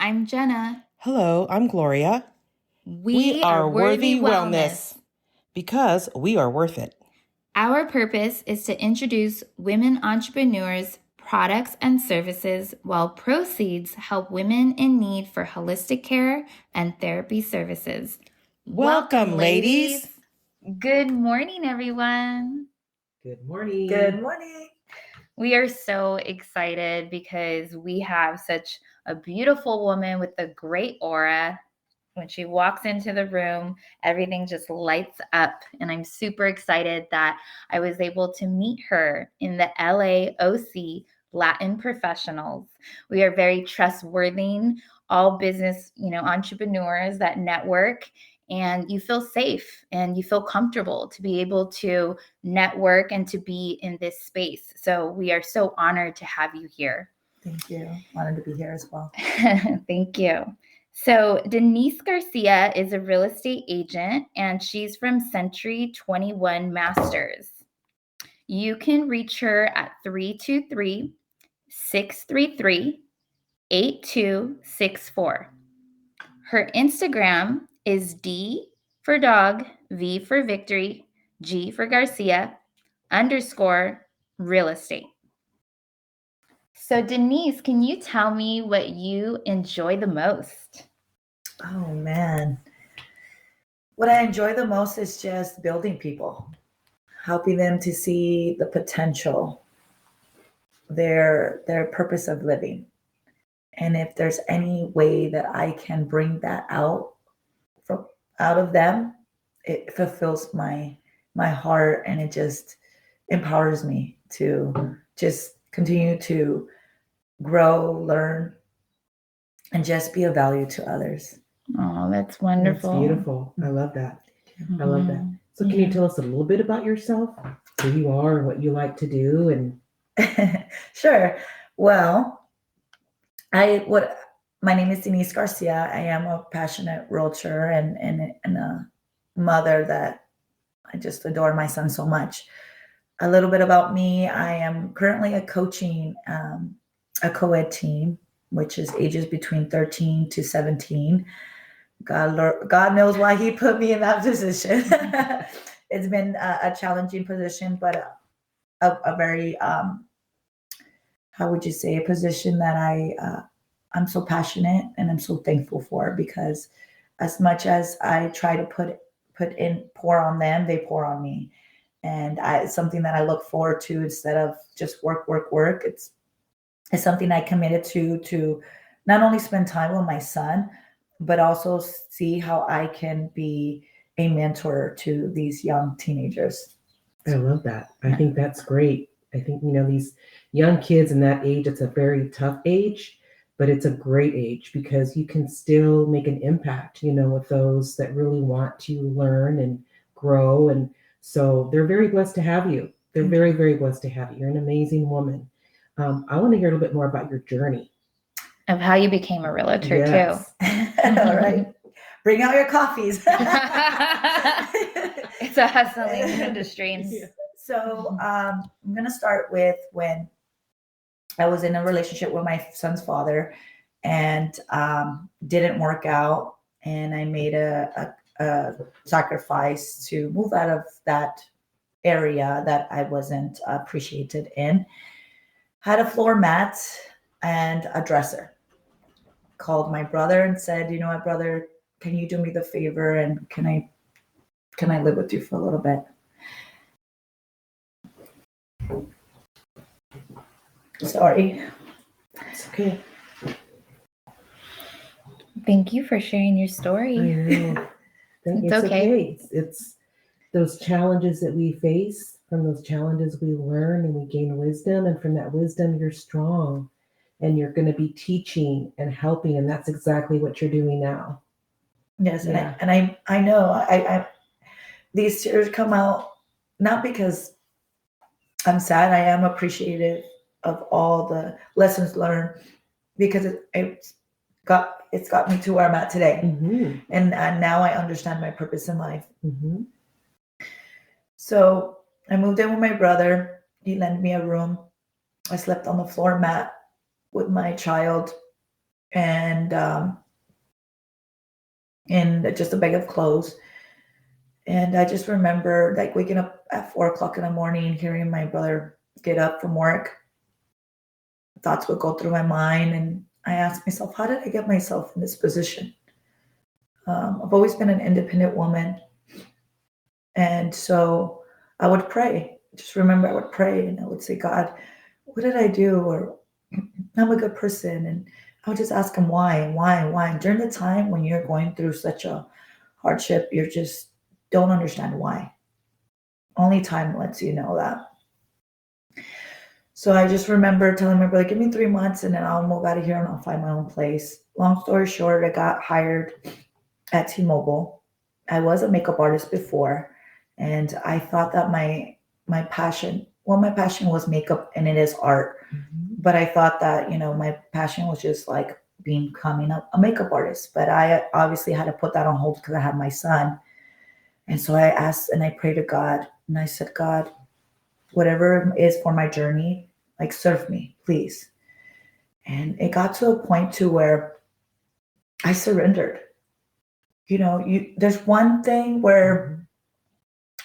I'm Jenna. Hello, I'm Gloria. We are Worthy Wellness. Because we are worth it. Our purpose is to introduce women entrepreneurs, products, and services while proceeds help women in need for holistic care and therapy services. Welcome, ladies. Good morning, everyone. Good morning. Good morning. We are so excited because we have such a beautiful woman with a great aura. When she walks into the room, everything just lights up. And I'm super excited that I was able to meet her in the LAOC Latin Professionals. We are very trustworthy, all business, entrepreneurs that network, and you feel safe and you feel comfortable to be able to network and to be in this space. So we are so honored to have you here. Thank you. Wanted to be here as well. Thank you. So Denise Garcia is a real estate agent and she's from Century 21 Masters. You can reach her at 323-633-8264. Her Instagram is D for dog, V for victory, G for Garcia, _ real estate. So Denise, can you tell me what you enjoy the most? Oh man. What I enjoy the most is just building people, helping them to see the potential, their purpose of living. And if there's any way that I can bring that out of them, it fulfills my heart, and it just empowers me to just continue to grow, learn, and just be of value to others. Oh, that's wonderful. That's beautiful. I love that. Mm-hmm. I love that. So can you tell us a little bit about yourself, who you are, and what you like to do? And Sure. Well, my name is Denise Garcia. I am a passionate realtor and a mother that I just adore my son so much. A little bit about me: I am currently coaching a co-ed team, which is ages between 13 to 17. God knows why he put me in that position. It's been a challenging position, but a very, how would you say, a position that I'm so passionate and I'm so thankful for, because as much as I try to pour on them, they pour on me. And it's something that I look forward to instead of just work. It's something I committed to not only spend time with my son, but also see how I can be a mentor to these young teenagers. I love that. I think that's great. I think, these young kids in that age, it's a very tough age, but it's a great age because you can still make an impact, with those that really want to learn and grow. And so they're very blessed to have you. They're very, very blessed to have you. You're an amazing woman. I want to hear a little bit more about your journey. Of how you became a realtor, Yes. too. All right. Bring out your coffees. It's a hustling industry. Yeah. So I'm going to start with when I was in a relationship with my son's father and didn't work out. And I made a sacrifice to move out of that area that I wasn't appreciated in. Had a floor mat and a dresser. Called my brother and said, you know what, brother, can you do me the favor and can I live with you for a little bit? Sorry. It's okay. Thank you for sharing your story. I know. It's okay. It's those challenges that we face. From those challenges, we learn and we gain wisdom. And from that wisdom, you're strong. And you're going to be teaching and helping. And that's exactly what you're doing now. Yes. Yeah. And I know I these tears come out not because I'm sad. I am appreciative of all the lessons learned, because it's got me to where I'm at today. Mm-hmm. And now I understand my purpose in life. Mm-hmm. So I moved in with my brother. He lent me a room. I slept on the floor mat with my child and just a bag of clothes. And I just remember like waking up at 4 o'clock in the morning, hearing my brother get up from work. Thoughts would go through my mind, and I asked myself, how did I get myself in this position? I've always been an independent woman, and so I would pray. Just remember, I would pray, and I would say, God, what did I do? Or I'm a good person, and I would just ask him why and why and why. And during the time when you're going through such a hardship, you just don't understand why. Only time lets you know that. So I just remember telling my brother, give me 3 months and then I'll move out of here and I'll find my own place. Long story short, I got hired at T-Mobile. I was a makeup artist before, and I thought that my passion was makeup and it is art. Mhm. But I thought that, my passion was just like becoming a makeup artist. But I obviously had to put that on hold because I had my son. And so I asked and I prayed to God, and I said, God, whatever is for my journey, like serve me, please. And it got to a point to where I surrendered. There's one thing where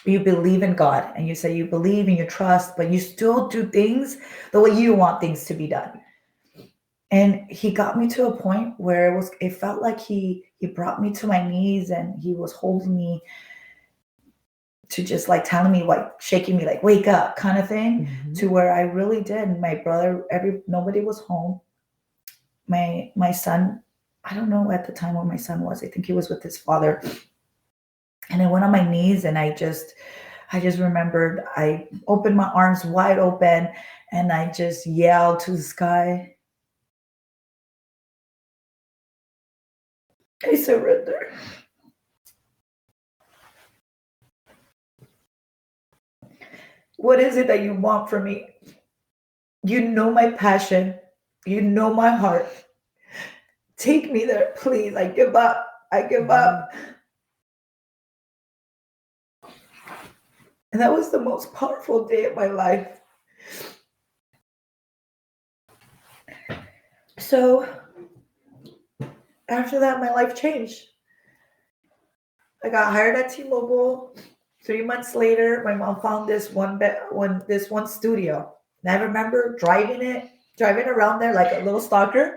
you believe in God and you say you believe and you trust, but you still do things the way you want things to be done. And he got me to a point where it felt like he brought me to my knees and he was holding me to just like telling me, like shaking me, like wake up kind of thing, to where I really did. My brother, nobody was home. My son, I don't know at the time where my son was. I think he was with his father. And I went on my knees and I just remembered I opened my arms wide open and I just yelled to the sky, I surrender. What is it that you want from me? You know my passion. You know my heart. Take me there, please. I give up. I give up. And that was the most powerful day of my life. So after that, my life changed. I got hired at T-Mobile. 3 months later, my mom found this one studio. And I remember driving around there like a little stalker.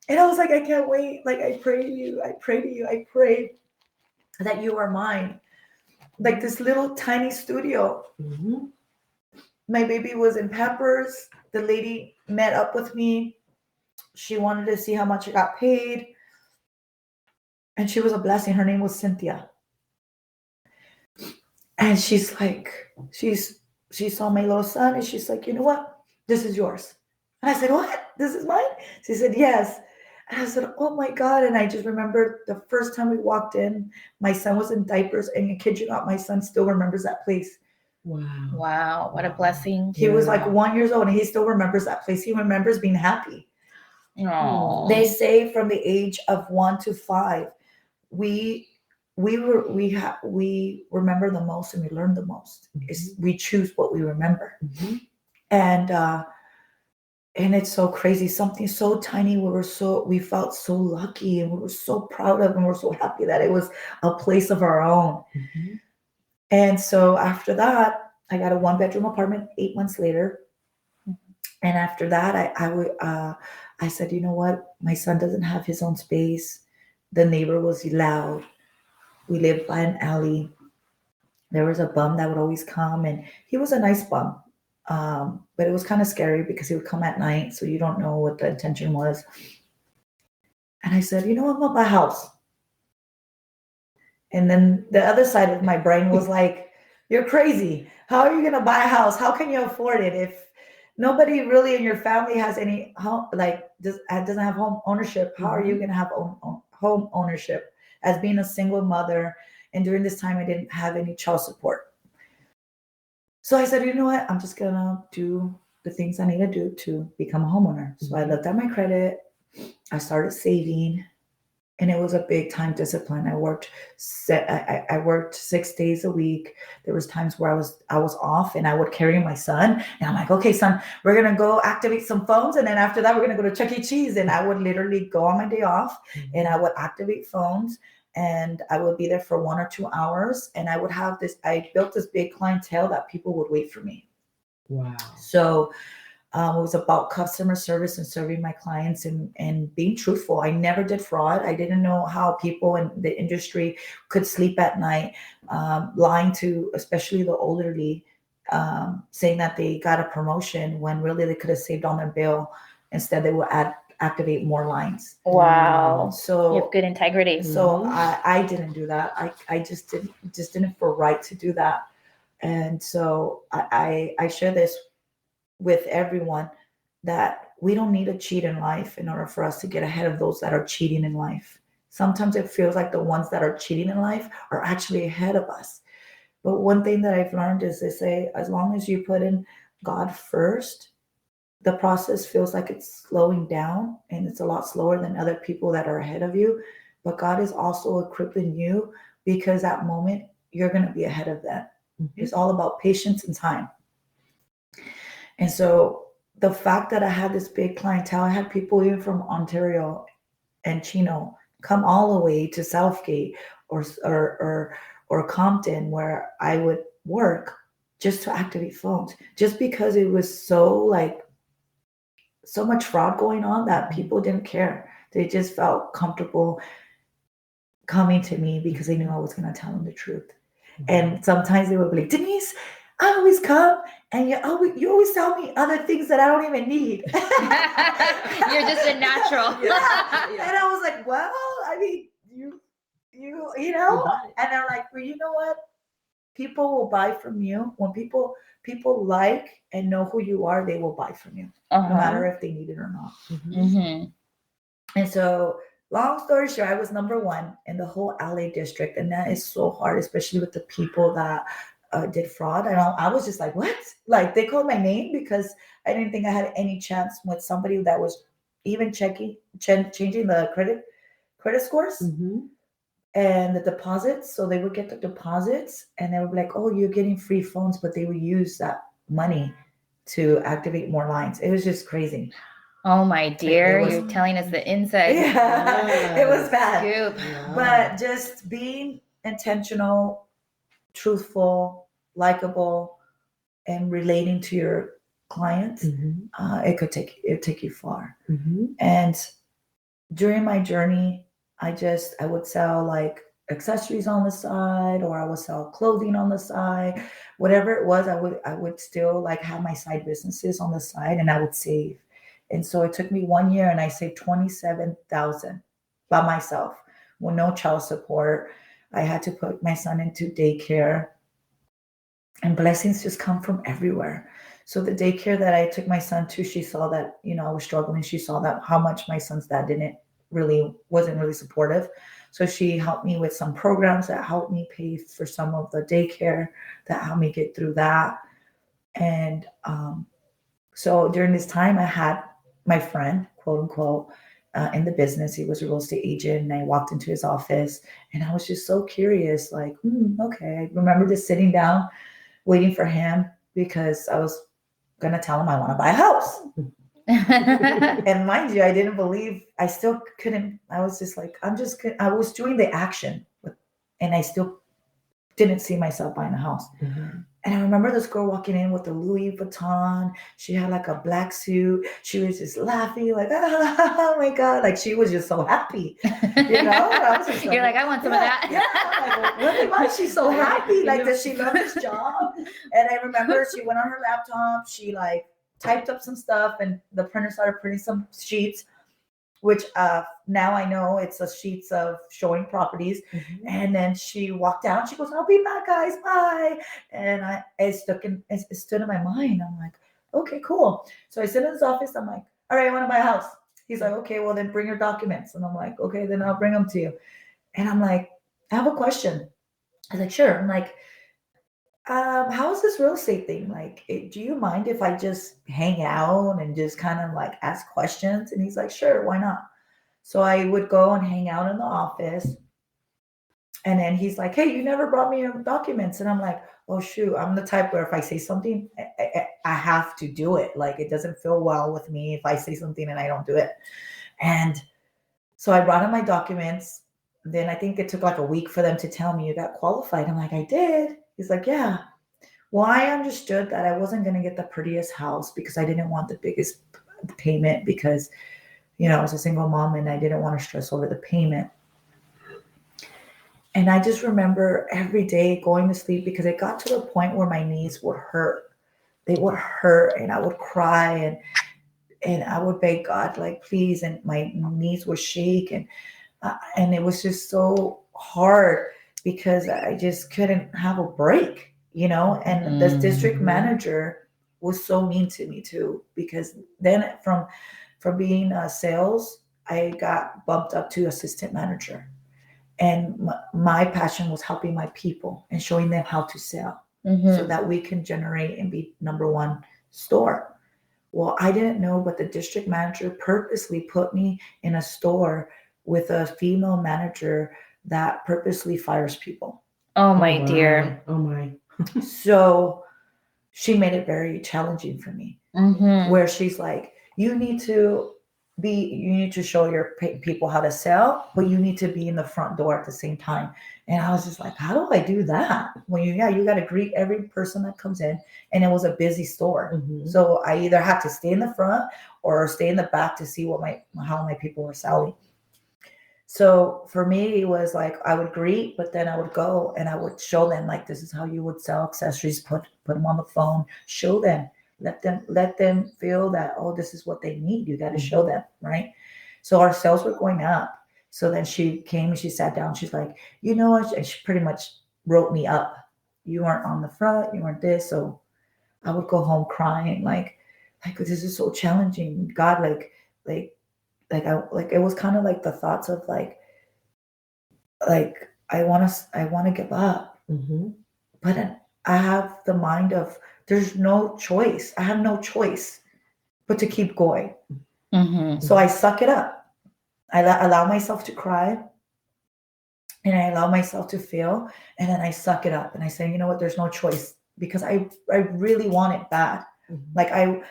And I was like, I can't wait. Like, I pray to you. I pray to you. I pray that you are mine. Like this little tiny studio. Mm-hmm. My baby was in Pampers. The lady met up with me. She wanted to see how much I got paid. And she was a blessing. Her name was Cynthia. And she's like, she saw my little son and she's like, you know what? This is yours. And I said, what? This is mine? She said, yes. And I said, oh my God. And I just remember the first time we walked in, my son was in diapers. And I kid you not, my son still remembers that place. Wow. Wow, what a blessing. He was like 1 year old and he still remembers that place. He remembers being happy. Aww. They say from the age of 1 to 5, we remember the most and we learn the most. We choose what we remember. And it's so crazy, something so tiny we felt so lucky and we were so proud of and we're so happy that it was a place of our own. And so after that, I got a 1-bedroom apartment 8 months later. And after that, I said, you know what? My son doesn't have his own space. The neighbor was loud. We lived by an alley. There was a bum that would always come, and he was a nice bum. But it was kind of scary because he would come at night, so you don't know what the intention was. And I said, you know what? I'm going to buy a house. And then the other side of my brain was like, you're crazy. How are you going to buy a house? How can you afford it if nobody really in your family has any home, doesn't have home ownership? How are you going to have home ownership as being a single mother? And during this time, I didn't have any child support. So I said, you know what? I'm just going to do the things I need to do to become a homeowner. So I looked at my credit. I started saving. And it was a big time discipline. I worked 6 days a week. There was times where I was off and I would carry my son and I'm like, okay, son, we're gonna go activate some phones, and then after that we're gonna go to Chuck E. Cheese. And I would literally go on my day off and I would activate phones, and I would be there for 1 or 2 hours, and I would have this. I built this big clientele that people would wait for me. Wow. So it was about customer service and serving my clients, and being truthful. I never did fraud. I didn't know how people in the industry could sleep at night, lying to, especially the elderly, saying that they got a promotion when really they could have saved on their bill. Instead, they would activate more lines. Wow. So You have good integrity. So I didn't do that. I just didn't feel right to do that. And so I share this with everyone, that we don't need to cheat in life in order for us to get ahead of those that are cheating in life. Sometimes it feels like the ones that are cheating in life are actually ahead of us. But one thing that I've learned is they say, as long as you put in God first, the process feels like it's slowing down, and it's a lot slower than other people that are ahead of you. But God is also equipping you, because that moment you're going to be ahead of them. It's all about patience and time. And so the fact that I had this big clientele, I had people even from Ontario and Chino come all the way to Southgate or Compton, where I would work, just to activate phones, just because it was so much fraud going on that people didn't care. They just felt comfortable coming to me because they knew I was going to tell them the truth. And sometimes they would be like, Denise, I always come and you always tell me other things that I don't even need. You're just a natural. Yeah. And I was like, well, I mean, you know, and I'm like, well, you know what? People will buy from you. When people like and know who you are, they will buy from you, no matter if they need it or not. And so, long story short, I was number one in the whole LA district, and that is so hard, especially with the people that did fraud. I was just like, what? Like, they called my name because I didn't think I had any chance with somebody that was even changing the credit scores and the deposits. So they would get the deposits, and they would be like, oh, you're getting free phones, but they would use that money to activate more lines. It was just crazy. Oh my dear, you're telling us the inside. Yeah, it was bad. Scoop. Yeah. But just being intentional, truthful, likable, and relating to your clients, it could take you far. And during my journey, I would sell like accessories on the side, or I would sell clothing on the side, whatever it was. I would still like have my side businesses on the side, and I would save. And so it took me 1 year, and I saved $27,000 by myself with no child support. I had to put my son into daycare, and blessings just come from everywhere. So the daycare that I took my son to, she saw that, I was struggling. She saw that how much my son's dad wasn't really supportive. So she helped me with some programs that helped me pay for some of the daycare, that helped me get through that. And so during this time, I had my friend, quote unquote, in the business. He was a real estate agent, and I walked into his office, and I was just so curious, like, okay. I remember just sitting down, waiting for him, because I was going to tell him I want to buy a house. And mind you, I didn't believe, I still couldn't. I was just like, I was doing the action, and I still didn't see myself buying a house. And I remember this girl walking in with a Louis Vuitton. She had like a black suit. She was just laughing, like, oh my God. Like, she was just so happy. I was just You're like, I want some of that. Yeah. Like, why is she so happy? Like, does she love this job? And I remember she went on her laptop. She like typed up some stuff, and the printer started printing some sheets, which now I know it's a sheets of showing properties. And then she walked out. She goes, I'll be back, guys. Bye. And it stood in my mind. I'm like, okay, cool. So I sit in his office. I'm like, all right, I want to buy a house. He's like, okay, well then bring your documents. And I'm like, okay, then I'll bring them to you. And I'm like, I have a question. I was like, sure. I'm like, how is this real estate thing? Like, do you mind if I just hang out and just kind of like ask questions? And he's like, sure, why not? So I would go and hang out in the office. And then he's like, hey, you never brought me your documents. And I'm like, oh, shoot. I'm the type where if I say something, I have to do it. Like, it doesn't feel well with me if I say something and I don't do it. And so I brought him my documents. Then I think it took like a week for them to tell me you got qualified. I'm like, I did. He's like, yeah. Well, I understood that I wasn't going to get the prettiest house because I didn't want the biggest payment because, I was a single mom and I didn't want to stress over the payment. And I just remember every day going to sleep because it got to the point where my knees would hurt. They would hurt and I would cry and I would beg God, like, please. And my knees would shake. And it was just so hard because I just couldn't have a break, and this district manager was so mean to me too, because then from being sales, I got bumped up to assistant manager. And my passion was helping my people and showing them how to sell so that we can generate and be number one store. Well, I didn't know, but the district manager purposely put me in a store with a female manager that purposely fires people. Oh my dear. Oh my. So she made it very challenging for me, where she's like, you need to show your people how to sell, but you need to be in the front door at the same time. And I was just like, how do I do that? Well, you got to greet every person that comes in, and it was a busy store. So I either had to stay in the front or stay in the back to see how my people were selling. So for me, it was like I would greet, but then I would go and I would show them, like, this is how you would sell accessories. Put them on the phone. Show them. Let them feel that, oh, this is what they need. You got to show them, right? So our sales were going up. So then she came and she sat down. She's like, and she pretty much wrote me up. You weren't on the front. You weren't this. So I would go home crying, like this is so challenging. God, it was kind of like the thoughts of like I want to give up, but I have the mind of there's no choice. I have no choice but to keep going. So I suck it up. I allow myself to cry, and I allow myself to feel, and then I suck it up and I say, you know what? There's no choice, because I really want it bad. Like I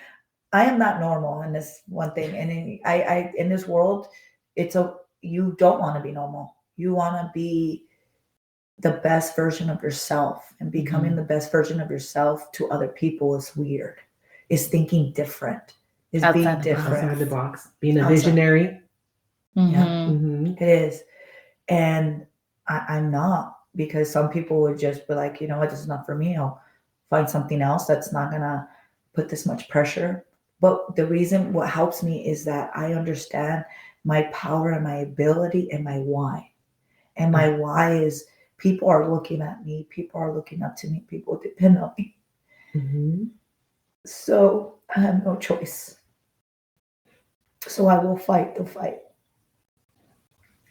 am not normal in this one thing, and I in this world, you don't want to be normal. You want to be the best version of yourself, and becoming the best version of yourself to other people is weird. Is thinking different. Is being different. Outside the box. Being a visionary. Yeah, it is. And I'm not, because some people would just be like, you know what, this is not for me. I'll find something else that's not going to put this much pressure. But the reason, what helps me is that I understand my power and my ability and my why. And my why is people are looking at me. People are looking up to me. People depend on me. So I have no choice. So I will fight the fight.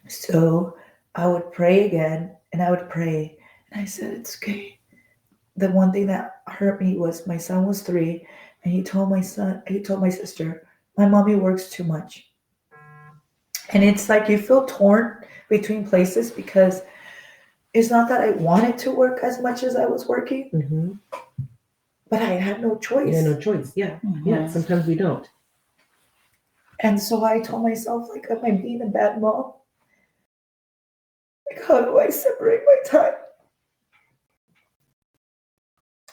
So I would pray again, and I would pray. And I said, it's okay. The one thing that hurt me was my son was 3, and he told my sister, my mommy works too much. And it's like you feel torn between places, because it's not that I wanted to work as much as I was working, but I had no choice. Yeah, no choice. Yeah. Yeah. Sometimes we don't. And so I told myself, like, am I being a bad mom? Like, how do I separate my time?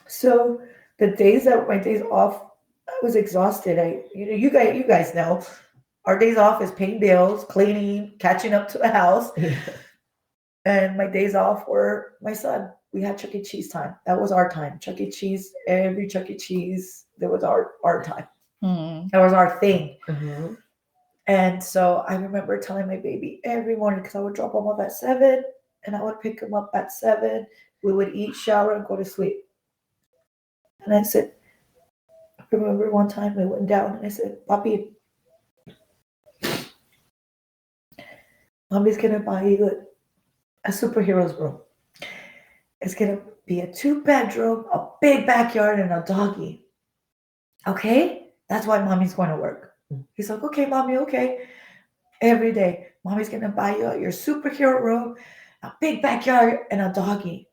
So the days that my days off, I was exhausted. You guys know, our days off is paying bills, cleaning, catching up to the house. And my days off were my son. We had Chuck E. Cheese time. That was our time. Chuck E. Cheese, every Chuck E. Cheese, that was our time. That was our thing. And so I remember telling my baby every morning, because I would drop him off at 7 and I would pick him up at 7. We would eat, shower, and go to sleep. And I said, I remember one time I went down and I said, Papi, Mommy's going to buy you a superhero's room. It's going to be a 2-bedroom, a big backyard, and a doggy. Okay? That's why Mommy's going to work. He's like, okay, Mommy, okay. every day. Mommy's gonna buy you your superhero room, a big backyard, and a doggy.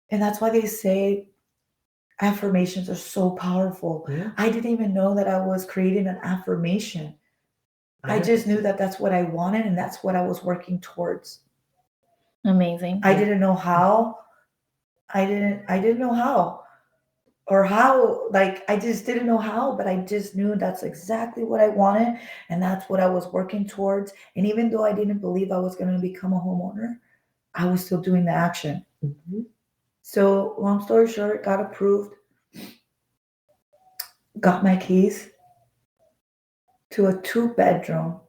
And that's why they say affirmations are so powerful. Yeah. I didn't even know that I was creating an affirmation. I just knew that that's what I wanted and that's what I was working towards. Amazing. I didn't know how. I didn't know how. Or how, like, I just didn't know how, but I just knew that's exactly what I wanted and that's what I was working towards. And even though I didn't believe I was going to become a homeowner, I was still doing the action. Mm-hmm. So, long story short, got approved, got my keys to a 2-bedroom,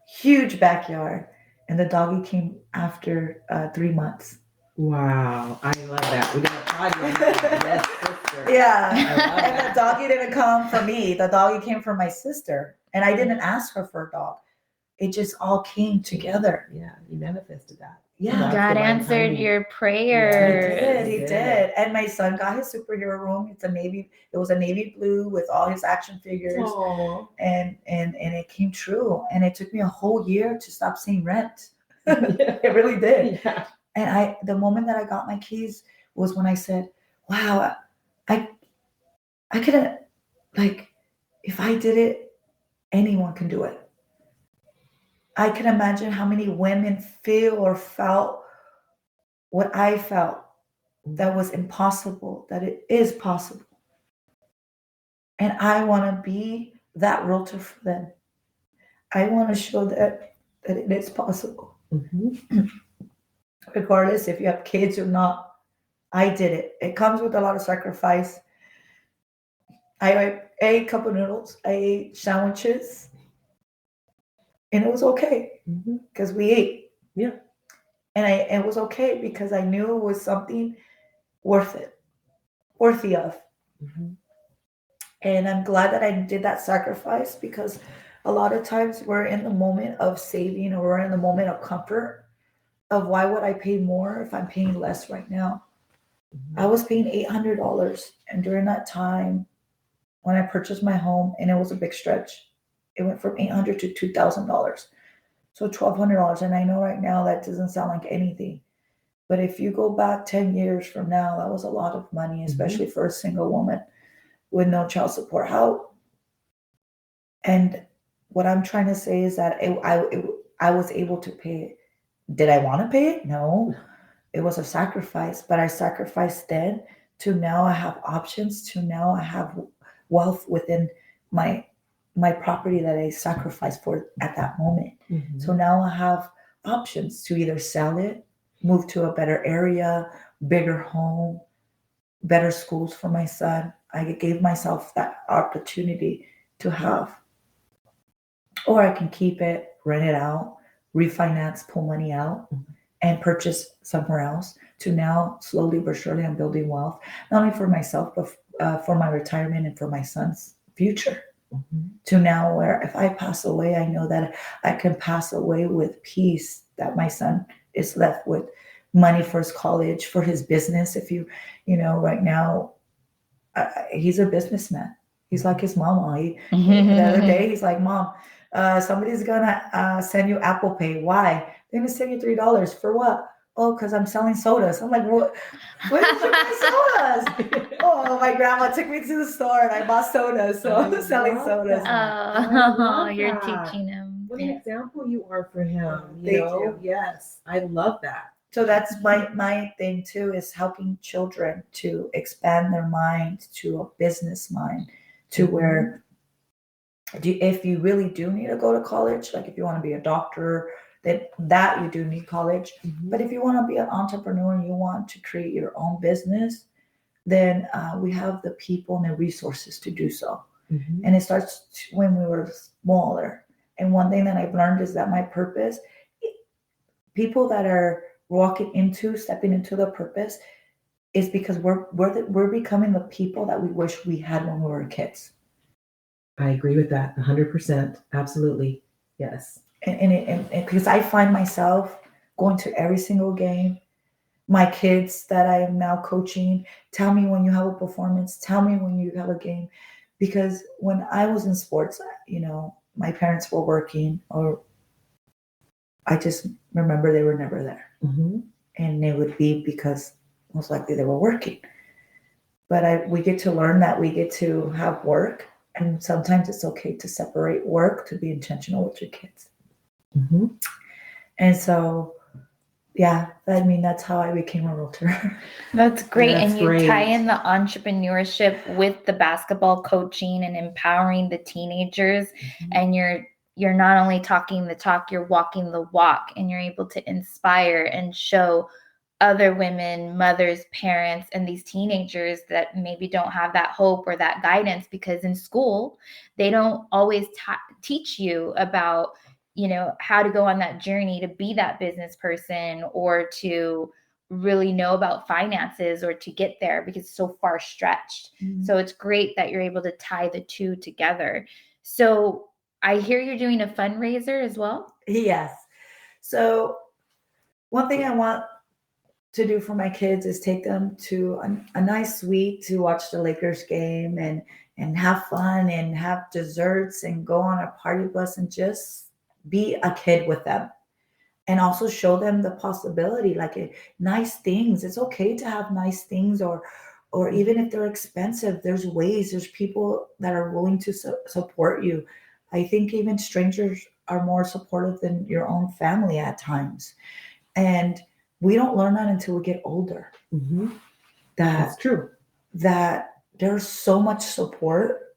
huge backyard, and the doggy came after 3 months. Wow, I love that. We're gonna applaud you on that. Yes, sister. Yeah, and the doggy didn't come for me. The doggy came for my sister, and I didn't ask her for a dog. It just all came together. Yeah, you manifested that. Yeah, God divine answered timing. your he prayers. did. He He did. did. And my son got his superhero room. It's a navy. It was a navy blue with all his action figures, Aw. and it came true. And it took me a whole year to stop saying rent. Yeah. It really did. Yeah. And the moment that I got my keys was when I said, "Wow, I couldn't, like, if I did it, anyone can do it." I can imagine how many women feel or felt what I felt, that was impossible, that it is possible. And I want to be that realtor for them. I want to show that it is possible. Mm-hmm. Regardless if you have kids or not, I did it. It comes with a lot of sacrifice. I ate cup of noodles, I ate sandwiches, and it was okay Mm-hmm. because we ate. Yeah. And it was okay because I knew it was something worth it, worthy of. Mm-hmm. And I'm glad that I did that sacrifice, because a lot of times we're in the moment of saving, or we're in the moment of comfort of why would I pay more if I'm paying less right now. I was paying $800, and during that time when I purchased my home, and it was a big stretch, it went from $800 to $2,000, so $1,200. And I know right now that doesn't sound like anything, but if you go back 10 years from now, that was a lot of money, especially for a single woman with no child support. And what I'm trying to say is that I was able to pay it. Did I want to pay it? No. It was a sacrifice, but I sacrificed then to now I have options, to now I have wealth within my property that I sacrificed for at that moment. Mm-hmm. So now I have options to either sell it, move to a better area, bigger home, better schools for my son. I gave myself that opportunity to have. Or I can keep it, rent it out, refinance, pull money out, and purchase somewhere else. To now, slowly but surely, I'm building wealth, not only for myself, but for my retirement and for my son's future. Mm-hmm. To now, where if I pass away, I know that I can pass away with peace, that my son is left with money for his college, for his business. If right now, he's a businessman. He's like his mama. The other day, he's like, "Mom, somebody's gonna send you Apple Pay. Why? They're gonna send you $3 for what? Oh, because I'm selling sodas." I'm like, "What? Where did you buy sodas?" "Oh, my grandma took me to the store and I bought sodas, so I'm selling sodas." Oh, you're teaching him. What an example you are for him. Thank you. Yes, I love that. So that's my thing too, is helping children to expand their mind to a business mind, to where if you really do need to go to college, like if you want to be a doctor, that you do need college. Mm-hmm. But if you want to be an entrepreneur and you want to create your own business, then we have the people and the resources to do so. Mm-hmm. And it starts when we were smaller. And one thing that I've learned is that my purpose, people that are stepping into the purpose, is because we're becoming the people that we wish we had when we were kids. I agree with that 100%. Absolutely. Yes. And because I find myself going to every single game. My kids that I am now coaching tell me when you have a performance, tell me when you have a game. Because when I was in sports, my parents were working, or I just remember they were never there. Mhm. And it would be because most likely they were working. But we get to learn that we get to have work, and sometimes it's okay to separate work to be intentional with your kids. Mhm. And so, yeah, I mean, that's how I became a realtor. That's great. That's And you tie great. in the entrepreneurship with the basketball coaching and empowering the teenagers. And you're not only talking the talk, you're walking the walk, and you're able to inspire and show other women, mothers, parents, and these teenagers that maybe don't have that hope or that guidance, because in school, they don't always teach you about, how to go on that journey to be that business person, or to really know about finances, or to get there, because it's so far stretched. Mhm. So it's great that you're able to tie the two together. So I hear you're doing a fundraiser as well. Yes. So one thing I want to do for my kids is take them to a nice week to watch the Lakers game and have fun and have desserts and go on a party bus and just be a kid with them. And also show them the possibility, like nice things. It's okay to have nice things, or even if they're expensive, there's ways, there's people that are willing to support you. I think even strangers are more supportive than your own family at times. And we don't learn that until we get older. Mhm. That That's true. there's so much support,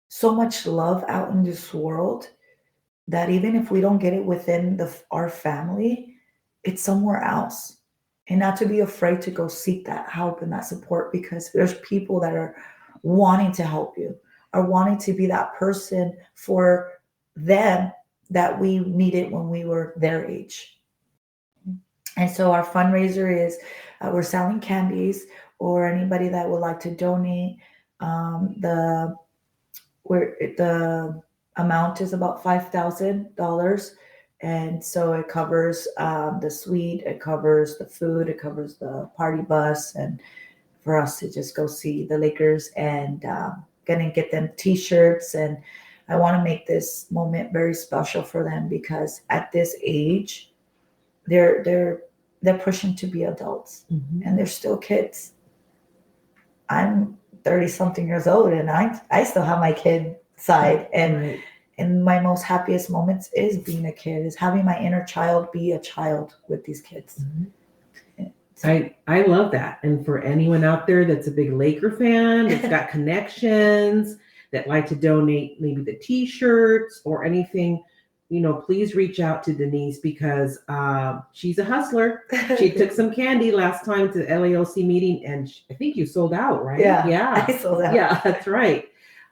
so much love out in this world, that even if we don't get it within our family, it's somewhere else. And not to be afraid to go seek that help and that support, because there's people that are wanting to help you, are wanting to be that person for them that we needed when we were their age. And so our fundraiser is we're selling candies, or anybody that would like to donate. The where the amount is about $5,000, and so it covers the suite, it covers the food, it covers the party bus, and for us to just go see the Lakers, and gonna get them T-shirts. And I want to make this moment very special for them, because at this age, they're pushing to be adults, Mhm. and they're still kids. I'm 30 something years old, and I still have my kid side. Right. And my most happiest moments is being a kid, is having my inner child be a child with these kids. Mhm. I love that. And for anyone out there that's a big Laker fan, that's got connections, that like to donate maybe the T-shirts or anything, please reach out to Denise, because she's a hustler. She took some candy last time to the LAOC meeting, and I think you sold out, right? Yeah, I sold out. Yeah, that's right.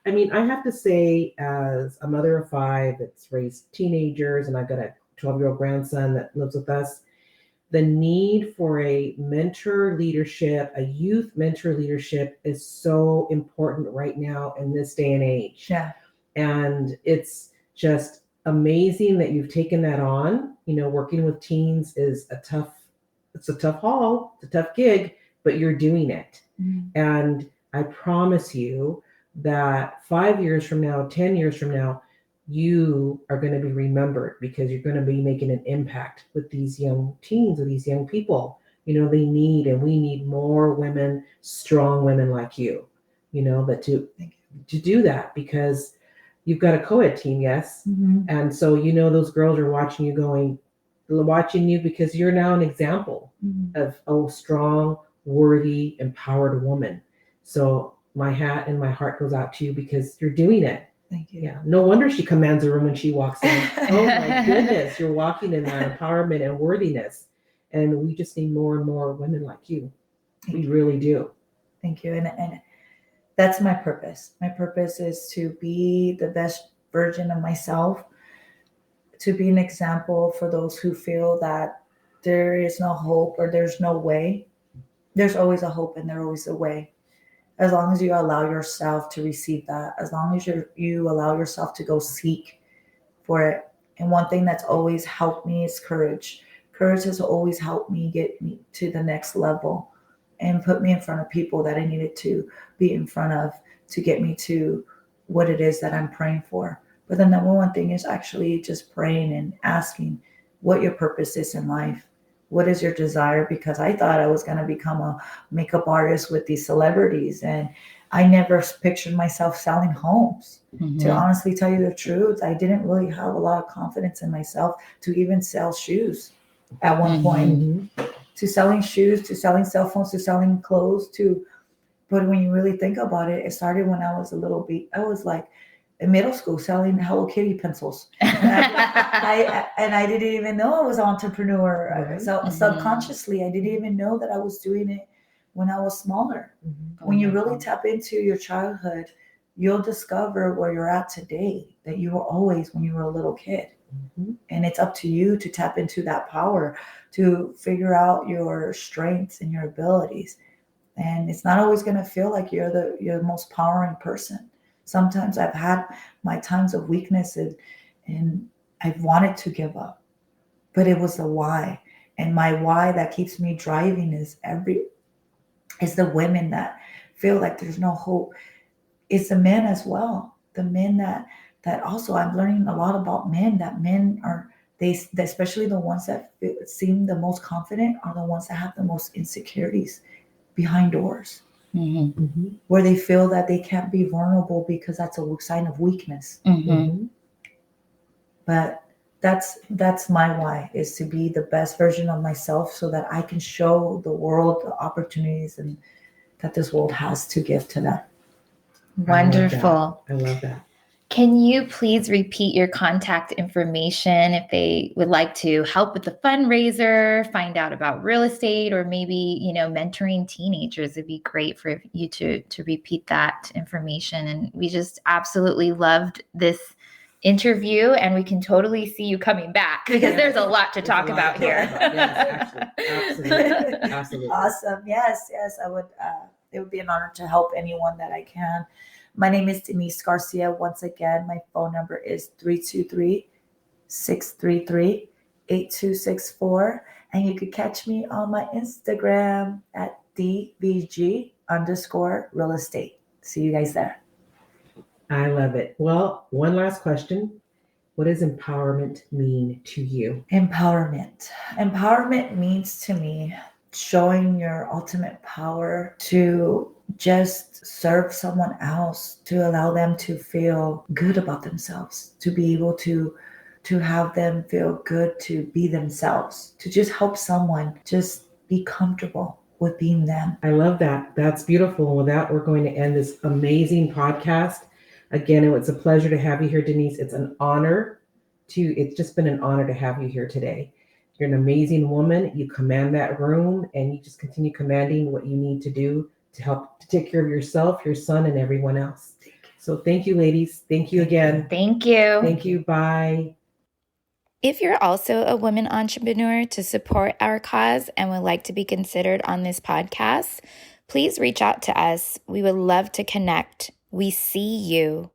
I mean, I have to say, as a mother of 5 that's raised teenagers, and I've got a 12-year-old grandson that lives with us, the need for a mentor leadership, a youth mentor leadership, is so important right now in this day and age. Yeah. And it's just amazing that you've taken that on. Working with teens is a tough haul, it's a tough gig, but you're doing it. Mhm. And I promise you that 5 years from now, 10 years from now, you are going to be remembered, because you're going to be making an impact with these young teens, with these young people. They need, and we need more women, strong women like you, that to do that, because you've got a co-ed team, yes. Mhm. And so, those girls are watching you because you're now an example Mhm. of a strong, worthy, empowered woman. So my hat and my heart goes out to you, because you're doing it. Thank you. Yeah. No wonder she commands a room when she walks in. Oh my goodness. You're walking in that empowerment and worthiness. And we just need more and more women like you. We really do. Thank you. And that's my purpose. My purpose is to be the best version of myself, to be an example for those who feel that there is no hope or there's no way. There's always a hope and there's always a way. As long as you allow yourself to receive that, as long as you allow yourself to go seek for it. And one thing that's always helped me is courage. Courage has always helped me get me to the next level and put me in front of people that I needed to be in front of to get me to what it is that I'm praying for. But the number one thing is actually just praying and asking what your purpose is in life. What is your desire? Because I thought I was going to become a makeup artist with these celebrities, and I never pictured myself selling homes. To honestly tell you the truth, I didn't really have a lot of confidence in myself to even sell shoes at one point. To selling shoes, to selling cell phones, to selling clothes, to but when you really think about it, it started when I was a little bit. I was like in middle school selling Hello Kitty pencils, and I didn't even know I was an entrepreneur. Right. So subconsciously, I didn't even know that I was doing it when I was smaller. When you really tap into your childhood, you'll discover where you're at today. That you were always when you were a little kid. And it's up to you to tap into that power to figure out your strengths and your abilities. And it's not always going to feel like you're the most powering person. Sometimes I've had my times of weakness, and I've wanted to give up, but it was the why. And my why that keeps me driving is the women that feel like there's no hope. It's the men as well. The men that also I'm learning a lot about men. That men are especially the ones that seem the most confident are the ones that have the most insecurities behind doors, where they feel that they can't be vulnerable because that's a sign of weakness. But that's my why, is to be the best version of myself so that I can show the world the opportunities and that this world has to give to them. Wonderful. I love that. Can you please repeat your contact information if they would like to help with the fundraiser, find out about real estate, or maybe, mentoring teenagers? It'd be great for you to repeat that information. And we just absolutely loved this interview, and we can totally see you coming back because there's a lot to talk about here. Yes, absolutely. Awesome. Yes, I would. It would be an honor to help anyone that I can. My name is Denise Garcia. Once again, my phone number is 323-633-8264. And you could catch me on my Instagram at DVG_real estate. See you guys there. I love it. Well, one last question. What does empowerment mean to you? Empowerment means to me showing your ultimate power to just serve someone else, to allow them to feel good about themselves, to be able to have them feel good, to be themselves, to just help someone just be comfortable with being them. I love that. That's beautiful. With that, we're going to end this amazing podcast. Again, it's a pleasure to have you here, Denise. It's just been an honor to have you here today. You're an amazing woman. You command that room, and you just continue commanding what you need to do to help to take care of yourself, your son, and everyone else. So thank you, ladies. Thank you again. Thank you. Thank you. Bye. If you're also a woman entrepreneur to support our cause and would like to be considered on this podcast, please reach out to us. We would love to connect. We see you.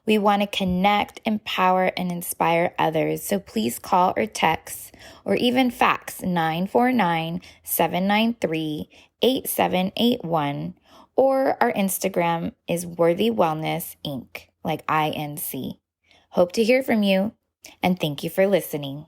We want to connect, empower, and inspire others. So please call or text or even fax 949-793-8781. Or our Instagram is Worthy Wellness Inc., like INC. Hope to hear from you, and thank you for listening.